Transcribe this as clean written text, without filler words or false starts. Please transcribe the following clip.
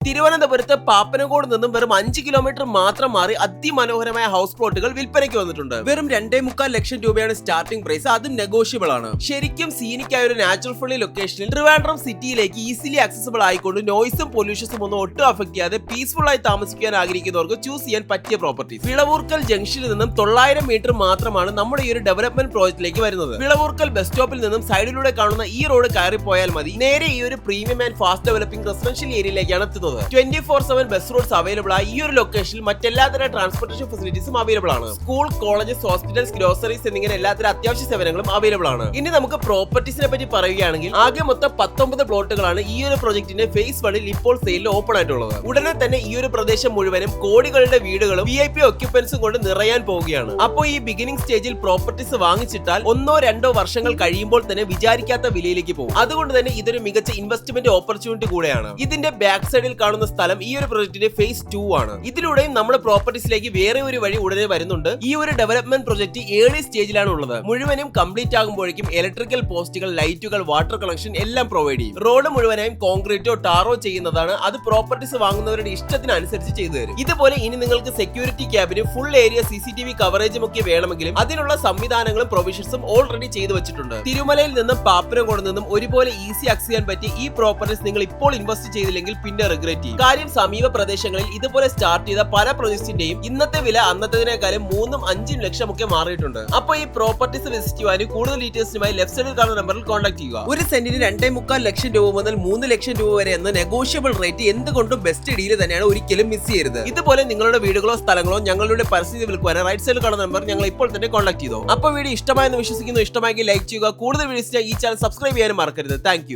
തിരുവനന്തപുരത്ത് പാപ്പനംകോട് നിന്നും വെറും 5 കിലോമീറ്റർ മാത്രം മാറി അതിമനോഹരമായ ഹൗസ് പ്ലോട്ടുകൾ വിൽപ്പനയ്ക്ക് വന്നിട്ടുണ്ട്. വെറും 2.25 ലക്ഷം രൂപയാണ് സ്റ്റാർട്ടിംഗ് പ്രൈസ്, അതും നെഗോഷ്യബിൾ ആണ്. ശരിക്കും സീനിക്കായ ഒരു നാച്ചുറൽ ഫ്രണ്ട്ലി ലൊക്കേഷനിൽ ട്രിവാൻഡ്രം സിറ്റിയിലേക്ക് ഈസിലി ആക്സസിബിൾ ആയിക്കൊണ്ട് നോയ്സും പൊല്യൂഷൻസും ഒന്നും ഒട്ടും അഫക്ട് ചെയ്യാതെ പീസ്ഫുൾ ആയി താമസിക്കാൻ ആഗ്രഹിക്കുന്നവർക്ക് ചൂസ് ചെയ്യാൻ പറ്റിയ പ്രോപ്പർട്ടീസ്. വിളവൂർക്കൽ ജംഗ്ഷനിൽ നിന്നും 900 മീറ്റർ മാത്രമാണ് നമ്മുടെ ഈ ഒരു ഡെവലപ്മെന്റ് പ്രോജക്റ്റിലേക്ക് വരുന്നത്. വിളവൂർക്കൽ ബസ് സ്റ്റോപ്പിൽ നിന്നും സൈഡിലൂടെ കാണുന്ന ഈ റോഡ് കയറി പോയാൽ മതി, നേരെ ഈ ഒരു premium and fast developing residential ഏരിയയിലേക്കാണ് എത്തുന്നത്. 24/7 ബസ് റൂട്ട്സ് അവൈലബിൾ ആയ ഈ ഒരു ലൊക്കേഷനിൽ മറ്റെല്ലാത്തര ട്രാൻസ്പോർട്ടേഷൻ ഫെസിലിറ്റീസും അവൈലബിൾ ആണ്. സ്കൂൾ, കോളേജസ്, ഹോസ്പിറ്റൽസ്, ഗ്രോസറീസ് എന്നിങ്ങനെ എല്ലാത്തരം അത്യാവശ്യ സേവനങ്ങളും അവൈലബിൾ ആണ്. ഇനി നമുക്ക് പ്രോപ്പർട്ടീസിനെ പറ്റി പറയുകയാണെങ്കിൽ ആകെ മൊത്തം 19 പ്ലോട്ടുകളാണ് ഈ ഒരു പ്രൊജക്ടിന്റെ ഫേസ് 1 ഇപ്പോൾ സെയിലിൽ ഓപ്പൺ ആയിട്ടുള്ളത്. ഉടനെ തന്നെ ഈ ഒരു പ്രദേശം മുഴുവനും കോടികളുടെ വീടുകളും VIP ഒക്യുപ്പൻസും കൊണ്ട് നിറയാൻ പോവുകയാണ്. അപ്പോൾ ഈ ബിഗിനിങ് സ്റ്റേജിൽ പ്രോപ്പർട്ടീസ് വാങ്ങിച്ചിട്ടാൽ 1-2 വർഷങ്ങൾ കഴിയുമ്പോൾ തന്നെ വിചാരിക്കാത്ത വിലയിലേക്ക് പോകും. അതുകൊണ്ട് തന്നെ ഇതൊരു മികച്ച ഇൻവെസ്റ്റ്മെന്റ് ഓപ്പർച്യൂണിറ്റി കൂടെയാണ്. ഇതിന്റെ ബാക്ക് സൈഡിൽ കാണുന്ന സ്ഥലം ഈ ഒരു പ്രൊജക്ടിന്റെ ഫേസ് 2 ആണ്. ഇതിലൂടെയും നമ്മുടെ പ്രോപ്പർട്ടീസിലേക്ക് വേറെ ഒരു വഴി ഉടനെ വരുന്നുണ്ട്. ഈ ഒരു ഡെവലപ്മെന്റ് പ്രൊജക്ട് ഏർലി സ്റ്റേജിലാണ് ഉള്ളത്. മുഴുവനും കംപ്ലീറ്റ് ആകുമ്പോഴേക്കും ഇലക്ട്രിക്കൽ പോസ്റ്റുകൾ, ലൈറ്റുകൾ, വാട്ടർ കണക്ഷൻ എല്ലാം പ്രൊവൈഡ് ചെയ്യും. റോഡ് മുഴുവനായും കോൺക്രീറ്റോ ടാറോ ചെയ്യുന്നതാണ്. അത് പ്രോപ്പർട്ടീസ് വാങ്ങുന്നവരുടെ ഇഷ്ടത്തിനനുസരിച്ച് ചെയ്തു തരും. ഇതുപോലെ ഇനി നിങ്ങൾക്ക് സെക്യൂരിറ്റി ക്യാബിനും ഫുൾ ഏരിയ CCTV കവറേജും ഒക്കെ വേണമെങ്കിലും അതിനുള്ള സംവിധാനങ്ങളും പ്രൊവിഷൻസും ഓൾറെഡി ചെയ്തു വെച്ചിട്ടുണ്ട്. തിരുമലയിൽ നിന്നും പാപ്പനംകോട് നിന്നും ഒരുപോലെ ഈസി ആക്സസ് ചെയ്യാൻ പറ്റിയ ഈ പ്രോപ്പർട്ടീസ് നിങ്ങൾ ഇപ്പോൾ ഇൻവെസ്റ്റ് ചെയ്തില്ലെങ്കിൽ പിന്നെ റിഗ്രറ്റ് ചെയ്യും. കാര്യം സമീപ പ്രദേശങ്ങളിൽ ഇതുപോലെ സ്റ്റാർട്ട് ചെയ്ത പല പ്രൊജക്ടിന്റെയും ഇന്നത്തെ വില അന്നത്തേതിനേക്കാളും 3-5 ലക്ഷം ഒക്കെ മാറിയിട്ടുണ്ട്. അപ്പോൾ ഈ പ്രോപ്പർട്ടീസ് വിസിറ്റ് ചെയ്യാനും കൂടുതൽ ഡീറ്റെയിൽസിനുമായി ലെഫ്റ്റ് സൈഡിൽ കാണുന്ന നമ്പറിൽ കോൺടാക്ട് ചെയ്യുക. ഒരു സെന്റിന് 2.25 ലക്ഷം രൂപ മുതൽ 3 ലക്ഷം രൂപ വരെ എന്ന നെഗോഷ്യബിൾ റേറ്റ് എന്തുകൊണ്ടും ബെസ്റ്റ് ഡീൽ തന്നെയാണ്, ഒരിക്കലും മിസ് ചെയ്യരുത്. ഇതുപോലെ നിങ്ങളുടെ വീടുകളോ സ്ഥലങ്ങളോ ഞങ്ങളുടെ പരസ്യം വിൽക്കുവാൻ റൈറ്റ് സൈഡിൽ കാണുന്ന നമ്പർ ഞങ്ങൾ ഇപ്പോൾ തന്നെ കോൺടാക്ട് ചെയ്തോ. അപ്പോൾ വീഡിയോ ഇഷ്ടമായെന്ന് വിശ്വസിക്കുന്നു. ഇഷ്ടമായെങ്കിൽ ലൈക്ക് ചെയ്യുക. കൂടുതൽ വീഡിയോസിനായി ഈ ചാനൽ സബ്സ്ക്രൈബ് ചെയ്യാനും മറക്കരുത്. താങ്ക്